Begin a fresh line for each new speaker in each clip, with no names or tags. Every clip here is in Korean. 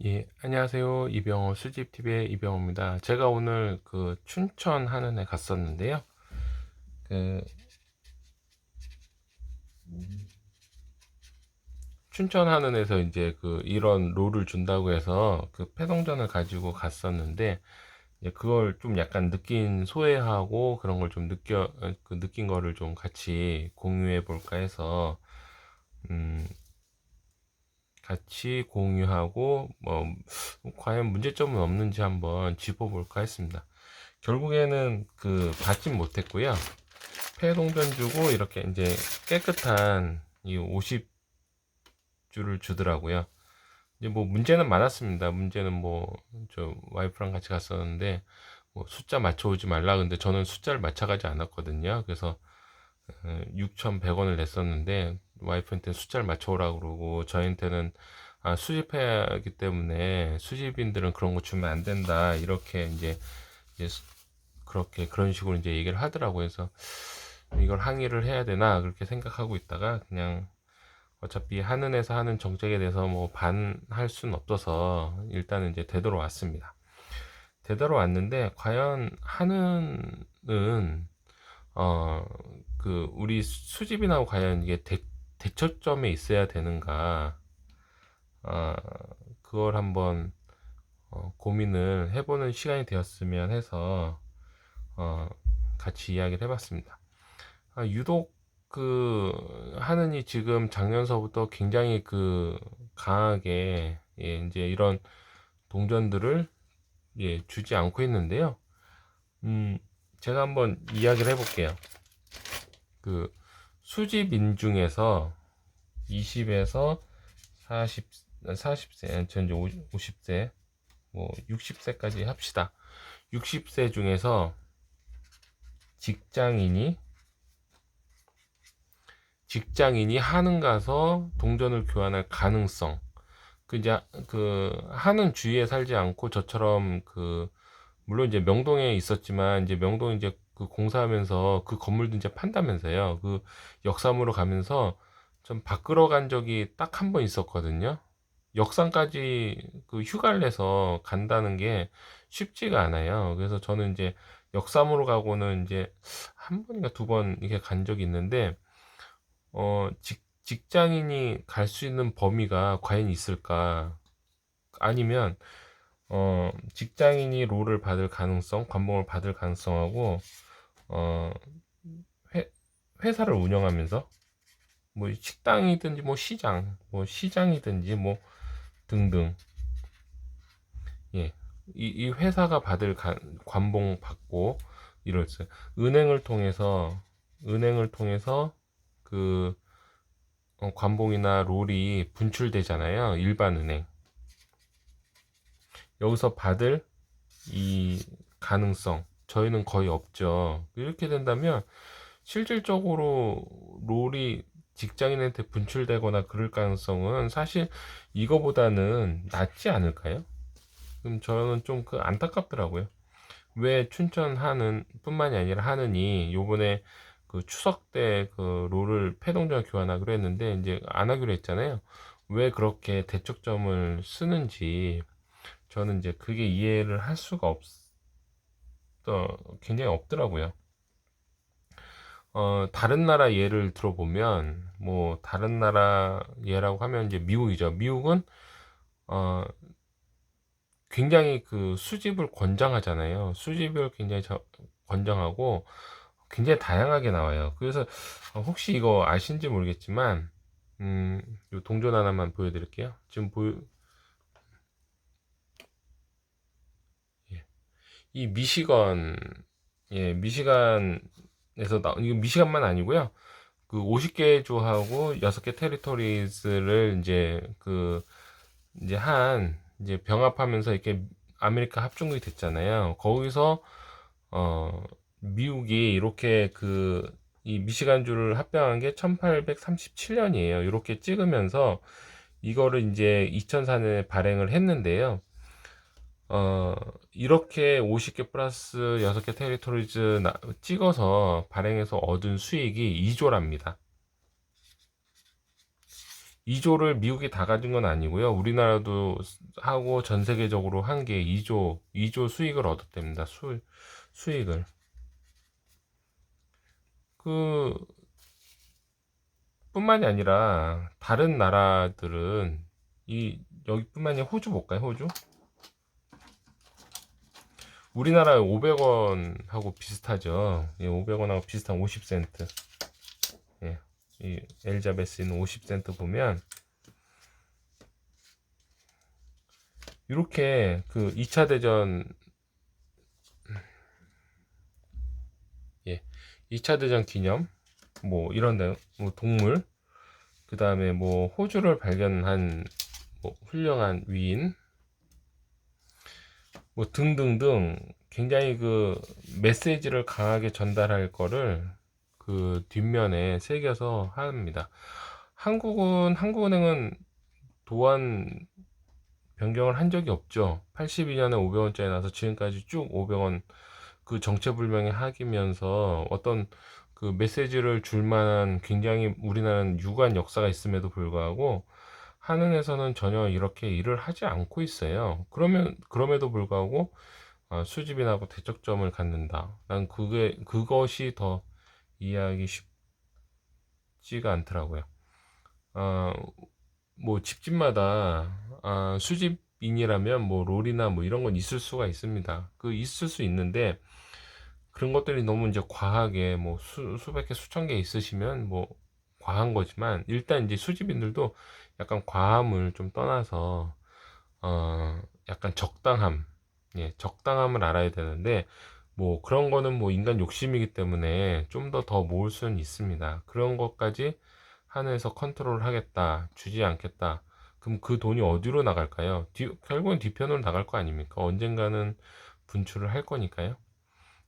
예, 안녕하세요. 이병호 수집TV의 이병호입니다. 제가 오늘 그 춘천 하는 애 갔었는데요. 그 춘천 하는 에서 이제 그 이런 롤을 준다고 해서 그 패동전을 가지고 갔었는데, 이제 그걸 좀 약간 느낀 소회하고 그런 걸 좀 느낀 거를 좀 같이 공유해 볼까 해서 음, 같이 공유하고 뭐 과연 문제점은 없는지 한번 짚어볼까 했습니다. 결국에는 그 받진 못했고요. 폐동전 주고 이렇게 이제 깨끗한 이 50주를 주더라고요. 이제 뭐 문제는 많았습니다. 문제는 뭐 저 와이프랑 같이 갔었는데 뭐 숫자 맞춰오지 말라, 근데 저는 숫자를 맞춰가지 않았거든요. 그래서 6,100원을 냈었는데 와이프한테 숫자를 맞춰오라고 그러고, 저한테는 수집해야 하기 때문에 수집인들은 그런 거 주면 안 된다, 이렇게 이제 그렇게 그런 식으로 이제 얘기를 하더라고요. 그래서 이걸 항의를 해야 되나 그렇게 생각하고 있다가, 그냥 어차피 하는에서 하는 정책에 대해서 뭐 반할 수는 없어서 일단은 이제 되돌아왔습니다. 되돌아왔는데, 과연 하는은 어 그 우리 수집인하고 과연 이게 대처점에 있어야 되는가, 어 그걸 한번 고민을 해보는 시간이 되었으면 해서 어 같이 이야기를 해봤습니다. 유독 그 하느니 지금 작년서부터 굉장히 그 강하게, 예, 이제 이런 동전들을, 예, 주지 않고 있는데요. 음, 제가 한번 이야기를 해볼게요. 그 수집인 중에서 20에서 40, 40세, 전 이제 50세, 뭐 60세까지 합시다. 60세 중에서 직장인이 하는 가서 동전을 교환할 가능성, 그 이제 그 하는 주위에 살지 않고 저처럼 그 물론 이제 명동에 있었지만, 이제 명동 이제 그 공사하면서 그 건물도 이제 판다면서요. 그 역삼으로 가면서 좀 바꾸러 간 적이 딱 한 번 있었거든요. 역삼까지 그 휴가를 내서 간다는 게 쉽지가 않아요. 그래서 저는 이제 역삼으로 가고는 이제 한 번인가 두 번 이렇게 간 적이 있는데, 직장인이 갈 수 있는 범위가 과연 있을까? 아니면 직장인이 롤을 받을 가능성, 관봉을 받을 가능성하고, 어, 회, 회사를 운영하면서, 뭐 식당이든지 뭐 시장이든지 뭐 등등, 예, 이 회사가 받을 관봉 받고 이럴 때, 은행을 통해서 은행을 통해서 그 관봉이나 롤이 분출되잖아요. 일반 은행. 여기서 받을 이 가능성, 저희는 거의 없죠. 이렇게 된다면 실질적으로 롤이 직장인한테 분출되거나 그럴 가능성은 사실 이거보다는 낮지 않을까요? 그럼 저는 좀 그 안타깝더라고요. 왜 춘천 하는 뿐만이 아니라 하느니 요번에 그 추석 때 그 롤을 패동전 교환하기로 했는데 이제 안 하기로 했잖아요. 왜 그렇게 대척점을 쓰는지 저는 이제 그게 이해를 할 수가 굉장히 없더라고요. 다른 나라 예를 들어보면, 뭐 다른 나라 예라고 하면 이제 미국이죠. 미국은 어 굉장히 그 수집을 권장하잖아요. 수집을 굉장히 권장하고 굉장히 다양하게 나와요. 그래서 혹시 이거 아신지 모르겠지만, 음, 요 동전 하나만 보여드릴게요. 지금 예. 이 미시건, 예, 미시간에서 이거 미시간만 아니고요. 그 50개 주하고 6개 테리토리즈를 이제 병합하면서 이렇게 아메리카 합중국이 됐잖아요. 거기서 미국이 이렇게 이 미시간주를 합병한 게 1837년이에요. 이렇게 찍으면서 이거를 이제 2004년에 발행을 했는데요. 어, 이렇게 50개 플러스 6개 테리토리즈 찍어서 발행해서 얻은 수익이 2조랍니다. 2조를 미국이 다 가진 건 아니고요. 우리나라도 하고 전 세계적으로 한 게 2조 수익을 얻었답니다. 수익을. 그 뿐만이 아니라 다른 나라들은 여기뿐만이 아니라 호주 볼까요? 호주? 우리나라 500원하고 비슷하죠. 예, 500원하고 비슷한 50센트. 예, 이 엘자베스는 50센트 보면 이렇게 그 2차 대전, 예, 2차 대전 기념 뭐 이런 데, 뭐 동물, 그 다음에 뭐 호주를 발견한 뭐 훌륭한 위인 뭐 등등등, 굉장히 그 메시지를 강하게 전달할 거를 그 뒷면에 새겨서 합니다. 한국은행은 도안 변경을 한 적이 없죠. 82년에 500원짜리 나서 지금까지 쭉 500원 그 정체불명의 하기면서 어떤 그 메시지를 줄 만한 굉장히 우리나라는 유구한 역사가 있음에도 불구하고 한은에서는 전혀 이렇게 일을 하지 않고 있어요. 그럼에도 불구하고 수집인하고 대척점을 갖는다. 난 그것이 더 이해하기 쉽지가 않더라고요. 어, 뭐 집집마다 수집인이라면 뭐 롤이나 뭐 이런 건 있을 수가 있습니다. 있을 수 있는데 그런 것들이 너무 이제 과하게 뭐 수백 개 수천 개 있으시면 뭐 과한 거지만, 일단 이제 수집인들도 약간 과함을 좀 떠나서 약간 적당함, 예, 적당함을 알아야 되는데, 뭐 그런 거는 뭐 인간 욕심이기 때문에 좀 더 모을 수는 있습니다. 그런 것까지 한해서 컨트롤 하겠다, 주지 않겠다. 그럼 그 돈이 어디로 나갈까요? 결국은 뒤편으로 나갈 거 아닙니까? 언젠가는 분출을 할 거니까요.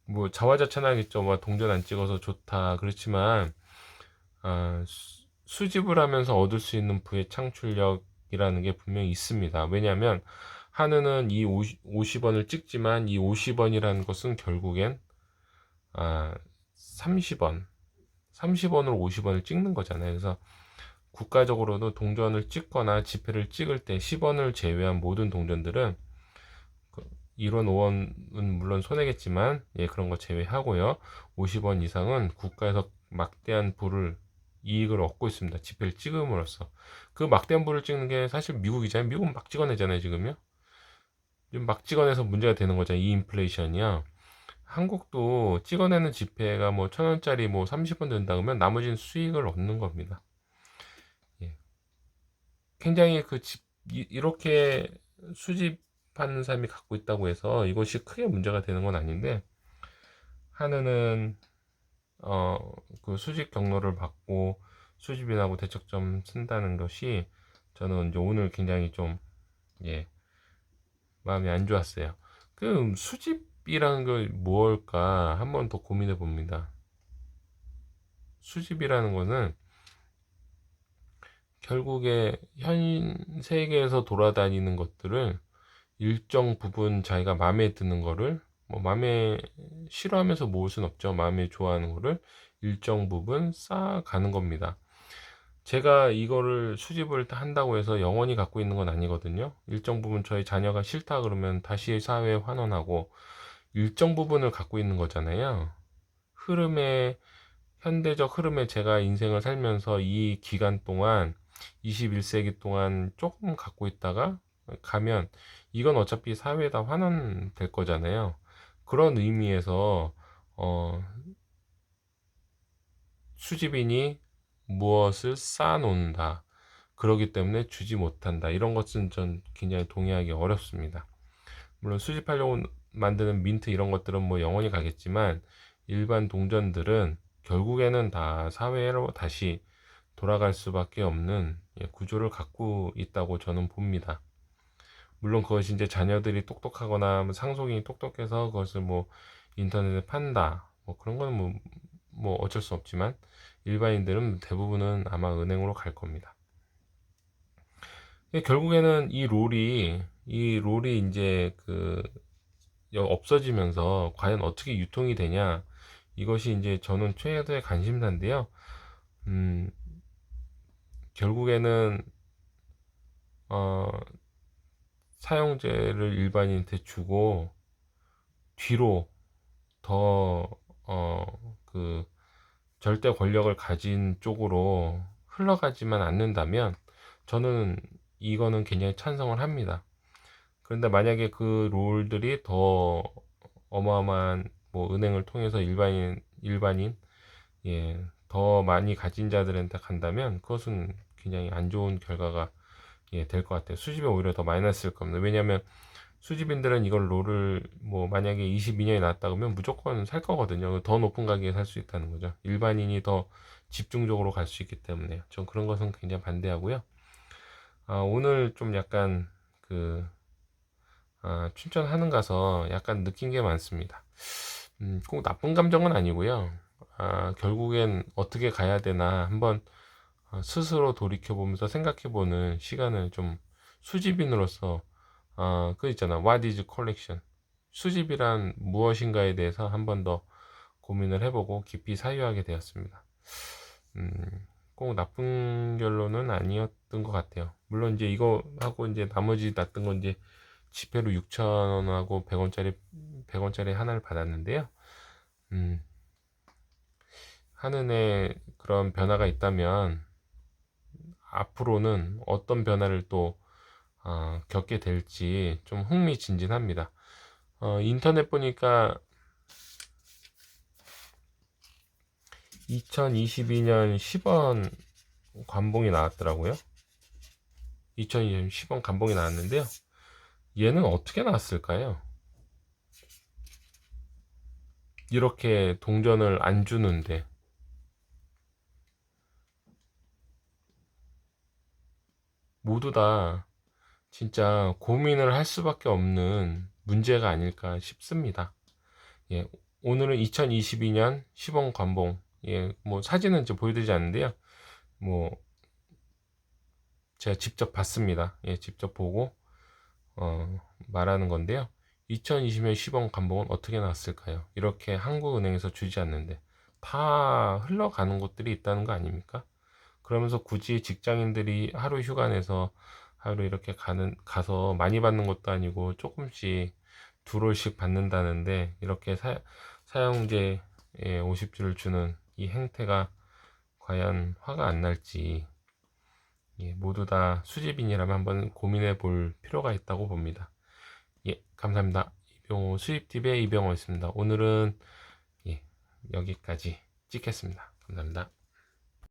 뭐 자화자찬하겠죠. 뭐 동전 안 찍어서 좋다. 그렇지만 수집을 하면서 얻을 수 있는 부의 창출력이라는 게 분명히 있습니다. 왜냐하면 한우는 이 50원을 찍지만 이 50원이라는 것은 결국엔 30원, 30원으로 50원을 찍는 거잖아요. 그래서 국가적으로도 동전을 찍거나 지폐를 찍을 때 10원을 제외한 모든 동전들은 1원, 5원은 물론 손해겠지만, 예, 그런 거 제외하고요. 50원 이상은 국가에서 막대한 이익을 얻고 있습니다. 지폐를 찍음으로써. 그 막대한 부를 찍는 게 사실 미국이잖아요. 미국은 막 찍어내잖아요, 지금요. 지금 막 찍어내서 문제가 되는 거잖아요. 이 인플레이션이요. 한국도 찍어내는 지폐가 뭐 1,000원짜리 뭐 30원 된다 그러면 나머지는 수익을 얻는 겁니다. 예. 굉장히 이렇게 수집하는 사람이 갖고 있다고 해서 이것이 크게 문제가 되는 건 아닌데, 하느는 그 수집 경로를 받고 수집인하고 대척점 쓴다는 것이 저는 이제 오늘 굉장히 좀, 예, 마음이 안 좋았어요. 그 수집이라는 게 뭘까 한번 더 고민해 봅니다. 수집이라는 거는 결국에 현 세계에서 돌아다니는 것들을 일정 부분 자기가 마음에 드는 거를, 뭐 마음에 싫어하면서 모을 순 없죠. 마음에 좋아하는 거를 일정 부분 쌓아가는 겁니다. 제가 이거를 수집을 한다고 해서 영원히 갖고 있는 건 아니거든요. 일정 부분 저희 자녀가 싫다 그러면 다시 사회에 환원하고, 일정 부분을 갖고 있는 거잖아요. 흐름에, 현대적 흐름에 제가 인생을 살면서 이 기간 동안 21세기 동안 조금 갖고 있다가 가면 이건 어차피 사회에다 환원될 거잖아요. 그런 의미에서 수집인이 무엇을 쌓아놓는다, 그러기 때문에 주지 못한다, 이런 것은 전 굉장히 동의하기 어렵습니다. 물론 수집하려고 만드는 민트 이런 것들은 뭐 영원히 가겠지만, 일반 동전들은 결국에는 다 사회로 다시 돌아갈 수밖에 없는, 예, 구조를 갖고 있다고 저는 봅니다. 물론 그것이 이제 자녀들이 똑똑하거나 뭐 상속인이 똑똑해서 그것을 뭐 인터넷에 판다, 뭐 그런 거는 뭐 어쩔 수 없지만, 일반인들은 대부분은 아마 은행으로 갈 겁니다. 결국에는 이 롤이 이제 없어지면서 과연 어떻게 유통이 되냐, 이것이 이제 저는 최대의 관심사인데요. 결국에는 어, 사용제를 일반인한테 주고 뒤로 더 그 절대 권력을 가진 쪽으로 흘러가지만 않는다면 저는 이거는 굉장히 찬성을 합니다. 그런데 만약에 그 롤들이 더 어마어마한 뭐 은행을 통해서 일반인 예, 더 많이 가진 자들한테 간다면 그것은 굉장히 안 좋은 결과가 예, 될 것 같아요. 수집에 오히려 더 마이너스일 겁니다. 왜냐하면 수집인들은 이걸 롤을 뭐 만약에 22년이 나왔다 그러면 무조건 살 거거든요. 더 높은 가격에 살 수 있다는 거죠. 일반인이 더 집중적으로 갈 수 있기 때문에요. 전 그런 것은 굉장히 반대하고요. 오늘 좀 약간 그 춘천하는 가서 약간 느낀 게 많습니다. 꼭 나쁜 감정은 아니고요. 결국엔 어떻게 가야 되나 한번 스스로 돌이켜보면서 생각해보는 시간을 좀 수집인으로서 그 있잖아. What is collection? 수집이란 무엇인가에 대해서 한 번 더 고민을 해보고 깊이 사유하게 되었습니다. 꼭 나쁜 결론은 아니었던 것 같아요. 물론 이제 이거 하고 이제 나머지 났던 건 이제 지폐로 6,000원하고 100원짜리 하나를 받았는데요. 하는 애 그런 변화가 있다면 앞으로는 어떤 변화를 또 겪게 될지 좀 흥미진진합니다. 인터넷 보니까 2022년 10원 관봉이 나왔더라고요. 2022년 10원 관봉이 나왔는데요. 얘는 어떻게 나왔을까요? 이렇게 동전을 안 주는데 모두 다 진짜 고민을 할 수밖에 없는 문제가 아닐까 싶습니다. 예, 오늘은 2022년 10원 관봉. 예, 뭐 사진은 좀 보여드리지 않는데요. 뭐 제가 직접 봤습니다. 예, 직접 보고 말하는 건데요. 2020년 10원 관봉은 어떻게 나왔을까요? 이렇게 한국은행에서 주지 않는데 다 흘러가는 곳들이 있다는 거 아닙니까? 그러면서 굳이 직장인들이 하루 휴가 내서 하루 이렇게 가서 많이 받는 것도 아니고 조금씩 두 롤씩 받는다는데 이렇게 사용제 50주를 주는 이 행태가 과연 화가 안 날지 모두 다 수집인이라면 한번 고민해 볼 필요가 있다고 봅니다. 예, 감사합니다. 이병호 수입TV의 이병호였습니다. 오늘은 여기까지 찍겠습니다. 감사합니다.